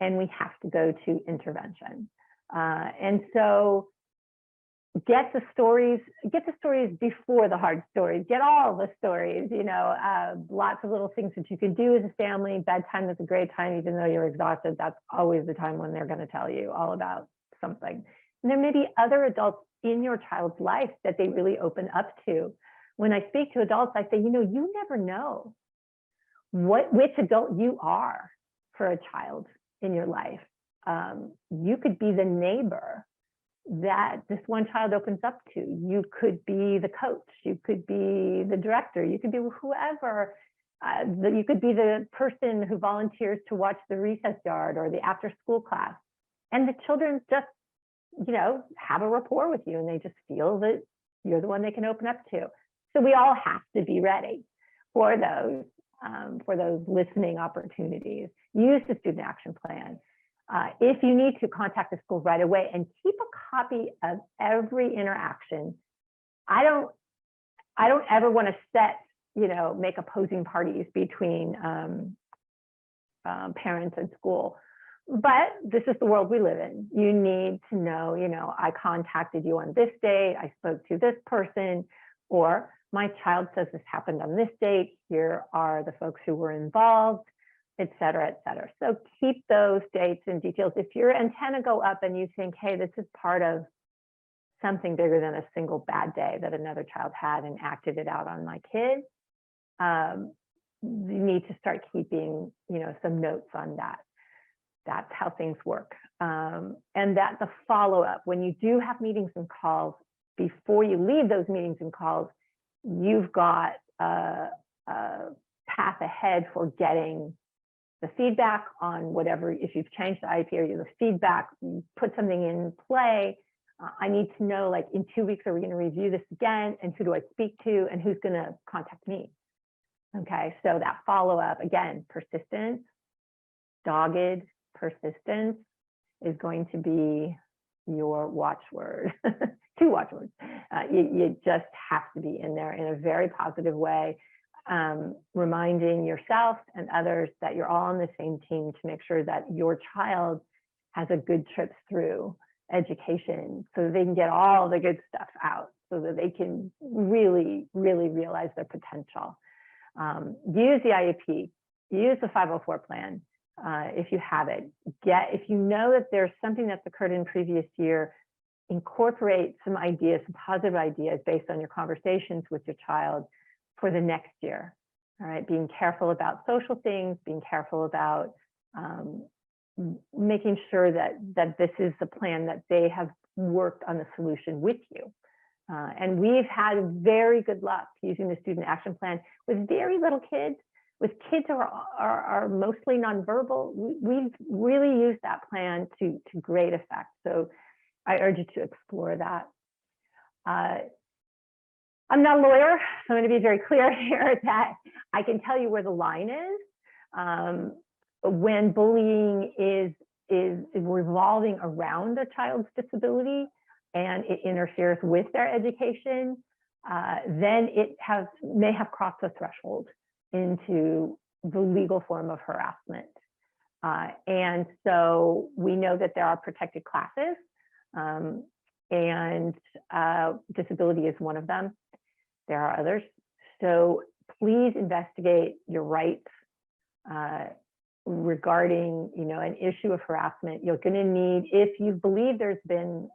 and we have to go to intervention. And so get the stories before the hard stories. Get all the stories, lots of little things that you can do as a family. Bedtime is a great time, even though you're exhausted. That's always the time when they're going to tell you all about something. And there may be other adults in your child's life that they really open up to. When I speak to adults, I say, you never know which adult you are for a child in your life. You could be the neighbor that this one child opens up to. You could be the coach, you could be the director, you could be whoever, you could be the person who volunteers to watch the recess yard or the after school class. And the children just, have a rapport with you, and they just feel that you're the one they can open up to. So we all have to be ready for those listening opportunities. Use the student action plan. If you need to, contact the school right away and keep a copy of every interaction. I don't ever want to make opposing parties between parents and school, but this is the world we live in. You need to know, I contacted you on this date, I spoke to this person, or my child says this happened on this date, here are the folks who were involved, et cetera, et cetera. So keep those dates and details. If your antenna go up and you think, hey, this is part of something bigger than a single bad day that another child had and acted it out on my kid, you need to start keeping, some notes on that. That's how things work. And that the follow-up, when you do have meetings and calls, before you leave those meetings and calls, you've got a path ahead for getting the feedback on whatever, if you've changed the IEP or the feedback, put something in play. I need to know, like, in 2 weeks, are we going to review this again? And who do I speak to? And who's going to contact me? Okay, so that follow-up, again, persistence, dogged persistence is going to be your watchword. 2 watchwords. You just have to be in there in a very positive way, reminding yourself and others that you're all on the same team to make sure that your child has a good trip through education so that they can get all the good stuff out, so that they can really, really realize their potential. Use the IEP, use the 504 plan if you have it. If you know that there's something that's occurred in previous year, incorporate some ideas, some positive ideas based on your conversations with your child for the next year. All right, being careful about social things, being careful about making sure that this is the plan, that they have worked on the solution with you. And we've had very good luck using the student action plan with very little kids, with kids who are mostly nonverbal. We've really used that plan to great effect. So I urge you to explore that. I'm not a lawyer, so I'm going to be very clear here that I can tell you where the line is. When bullying is revolving around a child's disability and it interferes with their education, then it may have crossed the threshold into the legal form of harassment. And so we know that there are protected classes, and disability is one of them. There are others. So please investigate your rights regarding, an issue of harassment. You're going to need, if you believe there's been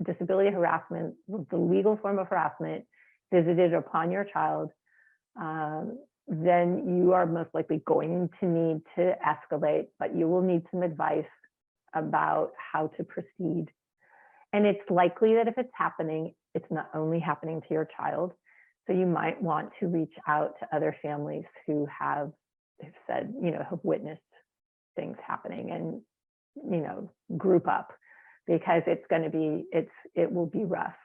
disability harassment, the legal form of harassment visited upon your child, then you are most likely going to need to escalate, but you will need some advice about how to proceed. And it's likely that if it's happening, it's not only happening to your child. So you might want to reach out to other families who have said, have witnessed things happening, and, group up, because it will be rough.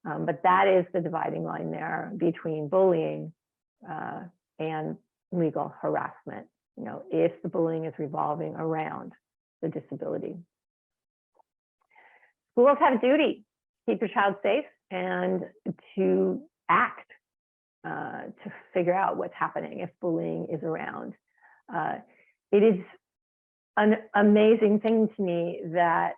But that is the dividing line there between bullying and legal harassment. if the bullying is revolving around the disability. Schools have a duty to keep your child safe and to act to figure out what's happening if bullying is around. It is an amazing thing to me that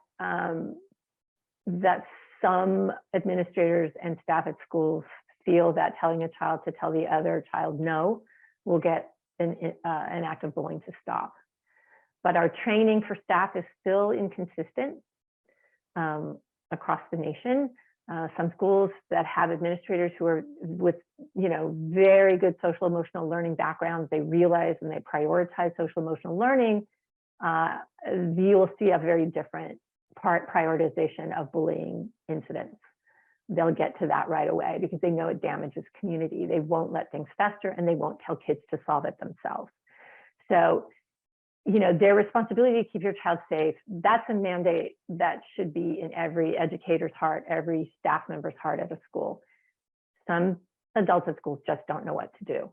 that some administrators and staff at schools feel that telling a child to tell the other child no will get an act of bullying to stop. But our training for staff is still inconsistent across the nation. Some schools that have administrators who are with, very good social emotional learning backgrounds, they realize and they prioritize social emotional learning, you will see a very different prioritization of bullying incidents. They'll get to that right away because they know it damages community. They won't let things fester and they won't tell kids to solve it themselves. So, their responsibility to keep your child safe, that's a mandate that should be in every educator's heart, every staff member's heart at a school. Some adults at schools just don't know what to do.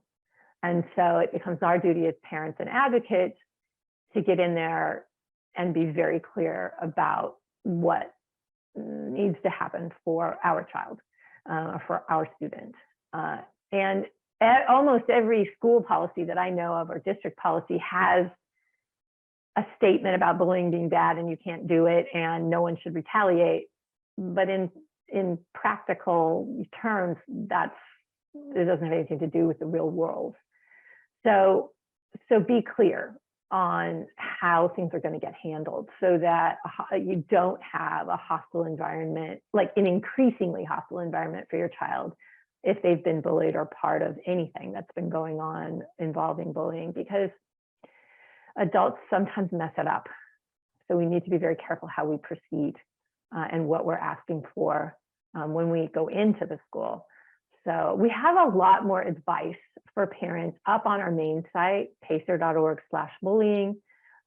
And so it becomes our duty as parents and advocates to get in there and be very clear about what needs to happen for our child, for our student. And almost every school policy that I know of or district policy has a statement about bullying being bad and you can't do it and no one should retaliate. But in practical terms, it doesn't have anything to do with the real world. So be clear on how things are going to get handled so that you don't have a hostile environment, like an increasingly hostile environment for your child if they've been bullied or part of anything that's been going on involving bullying, because adults sometimes mess it up. So we need to be very careful how we proceed and what we're asking for when we go into the school. So we have a lot more advice for parents up on our main site, pacer.org/bullying.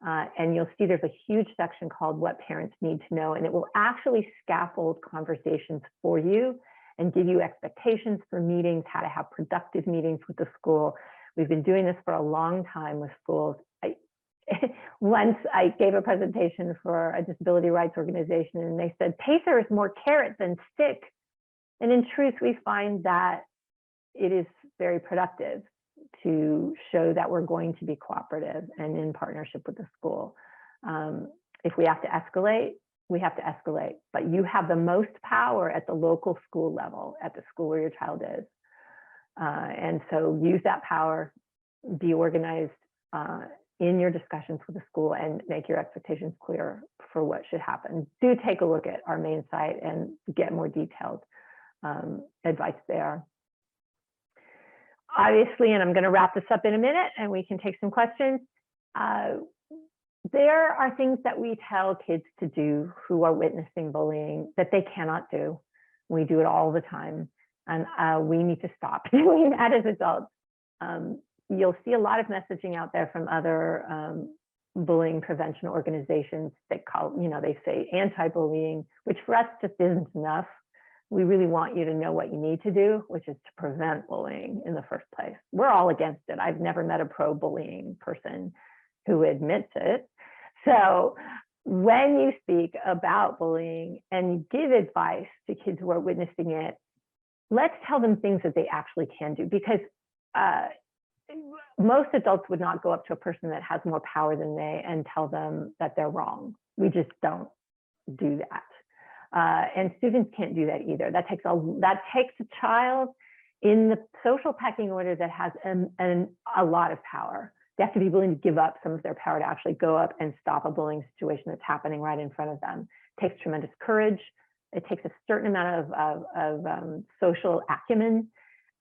And you'll see there's a huge section called What Parents Need to Know, and it will actually scaffold conversations for you and give you expectations for meetings, how to have productive meetings with the school. We've been doing this for a long time with schools. Once I gave a presentation for a disability rights organization and they said, PACER is more carrot than stick. And in truth, we find that it is very productive to show that we're going to be cooperative and in partnership with the school. If we have to escalate, we have to escalate, but you have the most power at the local school level, at the school where your child is. And so use that power, be organized in your discussions with the school and make your expectations clear for what should happen. Do take a look at our main site and get more detailed advice there. Obviously, and I'm going to wrap this up in a minute and we can take some questions. There are things that we tell kids to do who are witnessing bullying that they cannot do. We do it all the time, and we need to stop doing that as adults. You'll see a lot of messaging out there from other bullying prevention organizations that they say anti-bullying, which for us just isn't enough. We really want you to know what you need to do, which is to prevent bullying in the first place. We're all against it. I've never met a pro-bullying person who admits it. So when you speak about bullying and give advice to kids who are witnessing it, let's tell them things that they actually can do, because most adults would not go up to a person that has more power than they and tell them that they're wrong. We just don't do that. And students can't do that either. That takes a child in the social pecking order that has a lot of power. They have to be willing to give up some of their power to actually go up and stop a bullying situation that's happening right in front of them. It takes tremendous courage. It takes a certain amount of social acumen,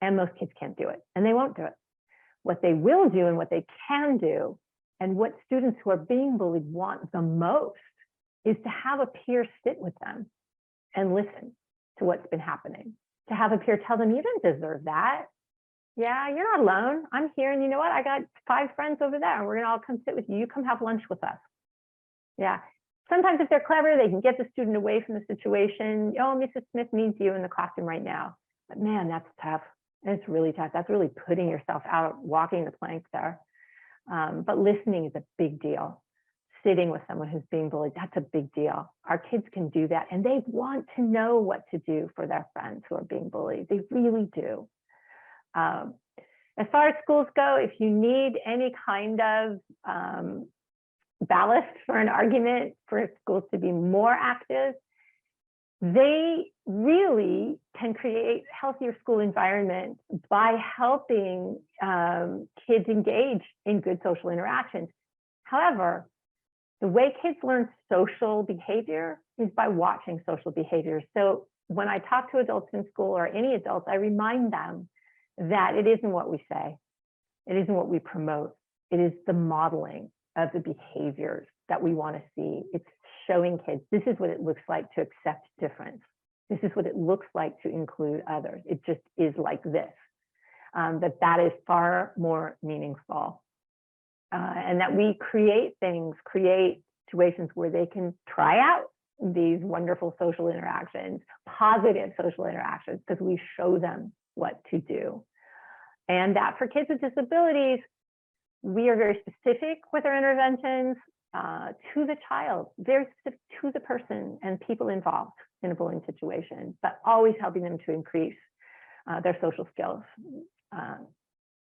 and most kids can't do it, and they won't do it. What they will do and what they can do, and what students who are being bullied want the most, is to have a peer sit with them and listen to what's been happening. To have a peer tell them, you don't deserve that. Yeah, you're not alone. I'm here, and you know what? I got 5 friends over there, and we're gonna all come sit with you. You come have lunch with us. Yeah. Sometimes if they're clever, they can get the student away from the situation. Oh, Mrs. Smith needs you in the classroom right now. But man, that's tough. It's really tough. That's really putting yourself out, walking the plank there. But listening is a big deal. Sitting with someone who's being bullied, that's a big deal. Our kids can do that, and they want to know what to do for their friends who are being bullied. They really do. As far as schools go, if you need any kind of ballast for an argument for schools to be more active, they really can create healthier school environments by helping kids engage in good social interactions. However, the way kids learn social behavior is by watching social behavior. So when I talk to adults in school, or any adults, I remind them that it isn't what we say, it isn't what we promote, it is the modeling of the behaviors that we want to see. It's showing kids, this is what it looks like to accept difference. This is what it looks like to include others. It just is like this. That is far more meaningful. And that we create situations where they can try out these wonderful social interactions, positive social interactions, because we show them what to do. And that for kids with disabilities, we are very specific with our interventions to the child, very specific to the person and people involved in a bullying situation, but always helping them to increase their social skills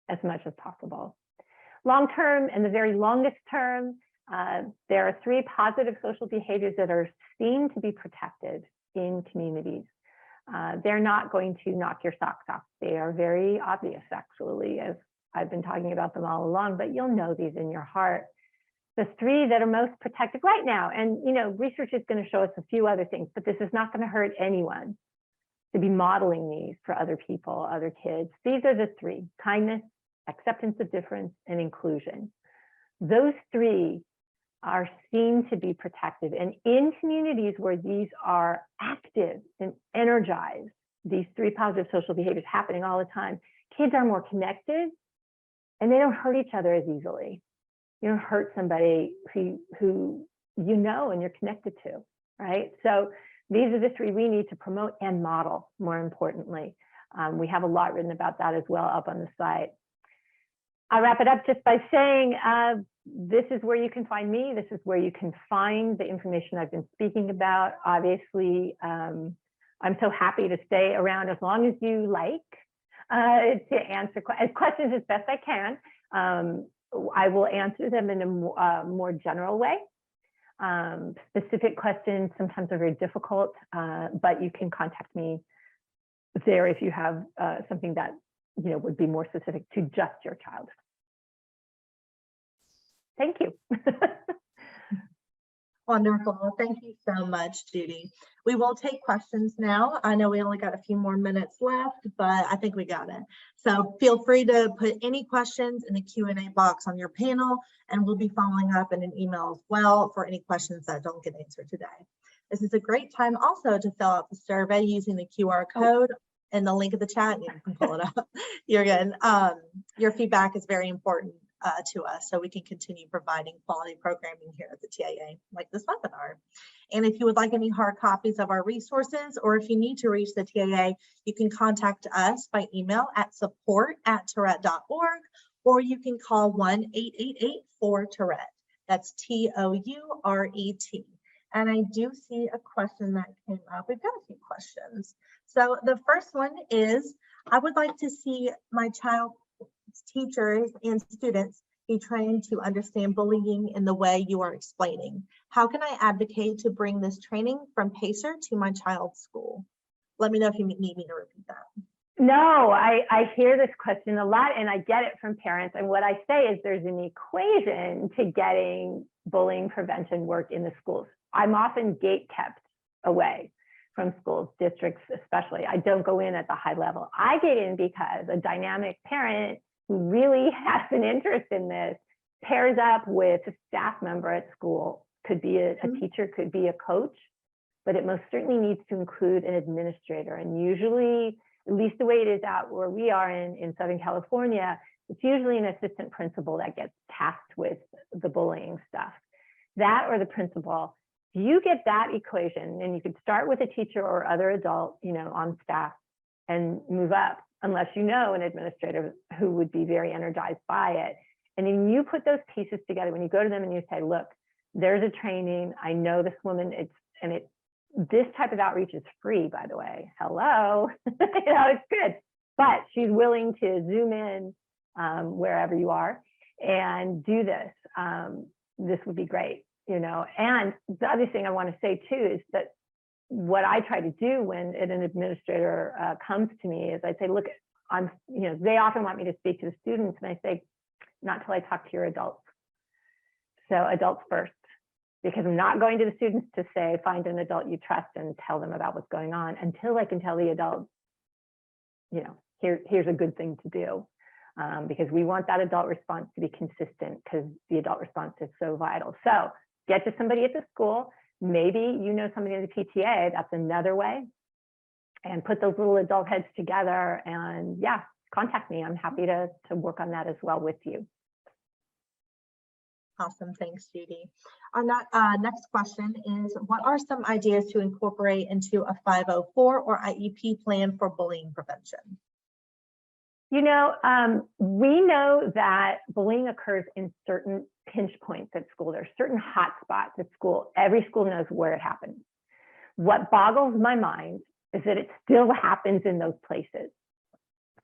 as much as possible. Long term and the very longest term, there are 3 positive social behaviors that are seen to be protected in communities. They're not going to knock your socks off. They are very obvious, actually, as I've been talking about them all along, but you'll know these in your heart. The 3 that are most protected right now, and research is going to show us a few other things, but this is not going to hurt anyone to be modeling these for other people, other kids. These are the 3: kindness, acceptance of difference, and inclusion. Those 3 are seen to be protected. And in communities where these are active and energized, these 3 positive social behaviors happening all the time, kids are more connected and they don't hurt each other as easily. You don't hurt somebody who and you're connected to, right? So these are the 3 we need to promote and model, more importantly. We have a lot written about that as well up on the site. I'll wrap it up just by saying, this is where you can find me. This is where you can find the information I've been speaking about. Obviously, I'm so happy to stay around as long as you like to answer questions as best I can. I will answer them in a more general way. Specific questions sometimes are very difficult, but you can contact me there if you have something that would be more specific to just your child. Thank you. Wonderful. Thank you so much, Judy. We will take questions now. I know we only got a few more minutes left, but I think we got it. So feel free to put any questions in the Q&A box on your panel, and we'll be following up in an email as well for any questions that don't get answered today. This is a great time also to fill out the survey using the QR code and the link in the chat. You can pull it up. You're good. Your feedback is very important to us, so we can continue providing quality programming here at the TIA, like this webinar. And if you would like any hard copies of our resources, or if you need to reach the TIA, you can contact us by email at support@tourette.org, or you can call 1-888-4-TOURETTE. That's TOURET. And I do see a question that came up. We've got a few questions. So the first one is, I would like to see my child's teachers and students be trained to understand bullying in the way you are explaining. How can I advocate to bring this training from PACER to my child's school? Let me know if you need me to repeat that. No, I hear this question a lot, and I get it from parents. And what I say is there's an equation to getting bullying prevention work in the schools. I'm often gate kept away from schools, districts especially. I don't go in at the high level. I get in because a dynamic parent who really has an interest in this pairs up with a staff member at school. Could be a teacher, could be a coach, but it most certainly needs to include an administrator. And usually, at least the way it is out where we are in Southern California, it's usually an assistant principal that gets tasked with the bullying stuff. That or the principal. You get that equation, and you could start with a teacher or other adult, on staff, and move up, unless you know an administrator who would be very energized by it. And then you put those pieces together when you go to them and you say, look, there's a training. I know this woman, this type of outreach is free, by the way. Hello, it's good. But she's willing to zoom in wherever you are and do this. This would be great, And the other thing I want to say too is that what I try to do when an administrator comes to me is I say, look, they often want me to speak to the students, and I say, not till I talk to your adults. So adults first, because I'm not going to the students to say, find an adult you trust and tell them about what's going on until I can tell the adults, here's a good thing to do. Because we want that adult response to be consistent, because the adult response is so vital. So get to somebody at the school. Maybe somebody in the PTA, that's another way. And put those little adult heads together, and yeah, contact me. I'm happy to work on that as well with you. Awesome, thanks, Judy. Our next question is, what are some ideas to incorporate into a 504 or IEP plan for bullying prevention? We know that bullying occurs in certain pinch points at school. There are certain hot spots at school. Every school knows where it happens. What boggles my mind is that it still happens in those places.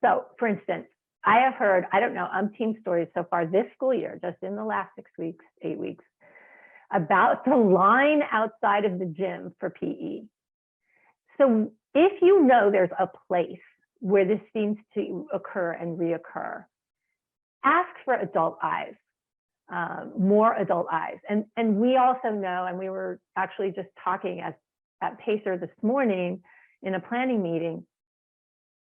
So, for instance, I have heard, I don't know, umpteen stories so far this school year, just in the last 6 weeks, 8 weeks, about the line outside of the gym for PE. So if you know there's a place where this seems to occur and reoccur, ask for adult eyes, more adult eyes. And we also know, and we were actually just talking at Pacer this morning in a planning meeting,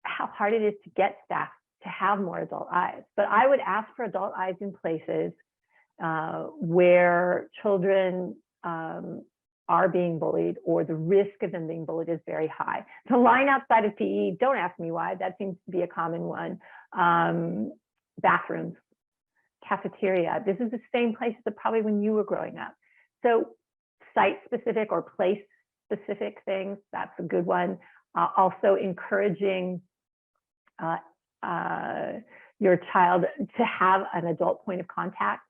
how hard it is to get staff to have more adult eyes. But I would ask for adult eyes in places where children are being bullied, or the risk of them being bullied is very high. The line outside of PE, don't ask me why, that seems to be a common one. Bathrooms, cafeteria, this is the same place that probably when you were growing up. So site-specific or place-specific things, that's a good one. Also encouraging your child to have an adult point of contact.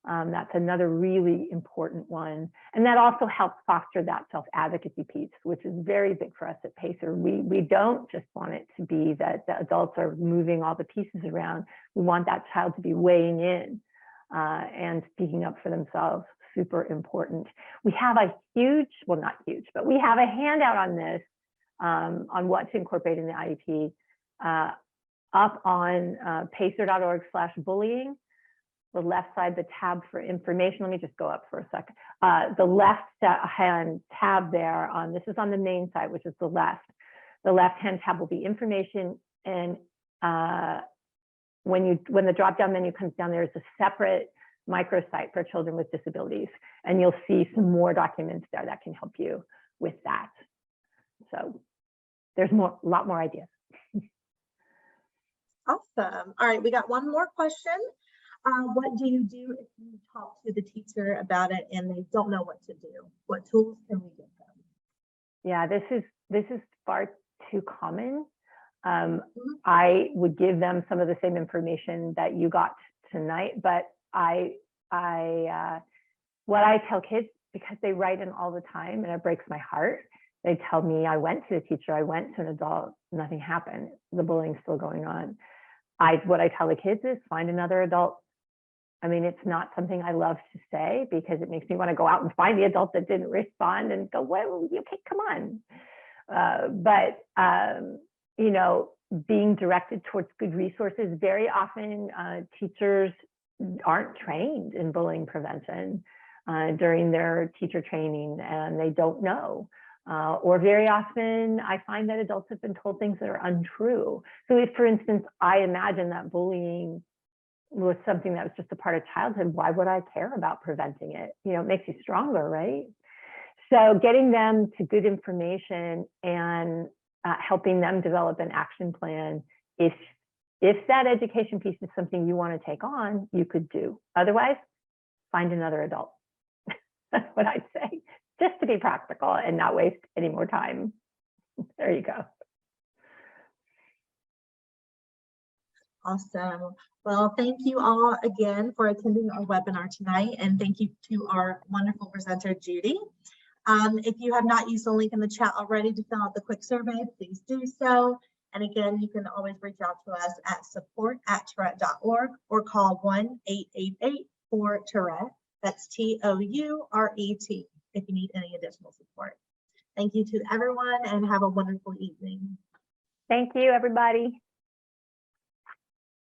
That's another really important one. And that also helps foster that self-advocacy piece, which is very big for us at Pacer. We don't just want it to be that the adults are moving all the pieces around. We want that child to be weighing in and speaking up for themselves. Super important. We have a huge, well, not huge, but we have a handout on this, on what to incorporate in the IEP, up on pacer.org/bullying. The left side, the tab for information. Let me just go up for a second. The left hand tab there this is on the main side, which is the left. The left-hand tab will be information, and when the drop-down menu comes down, there's a separate microsite for children with disabilities, and you'll see some more documents there that can help you with that. So there's a lot more ideas. Awesome. All right, we got one more question. What do you do if you talk to the teacher about it and they don't know what to do? What tools can we give them? Yeah, this is far too common. I would give them some of the same information that you got tonight, but what I tell kids, because they write in all the time and it breaks my heart, they tell me, I went to the teacher, I went to an adult, nothing happened. The bullying's still going on. What I tell the kids is find another adult. I mean, it's not something I love to say because it makes me want to go out and find the adult that didn't respond and go, well, okay, come on. But being directed towards good resources, very often teachers aren't trained in bullying prevention during their teacher training, and they don't know. Or very often I find that adults have been told things that are untrue. So if, for instance, I imagine that bullying was something that was just a part of childhood, why would I care about preventing it? It makes you stronger, right? So getting them to good information and helping them develop an action plan, if that education piece is something you want to take on, you could do. Otherwise, find another adult. That's what I'd say, just to be practical and not waste any more time. There you go. Awesome. Well, thank you all again for attending our webinar tonight, and thank you to our wonderful presenter, Judy. If you have not used the link in the chat already to fill out the quick survey, please do so. And again, you can always reach out to us at support@tourette.org or call 1-888-4-TOURETTE. That's TOURET if you need any additional support. Thank you to everyone and have a wonderful evening. Thank you, everybody.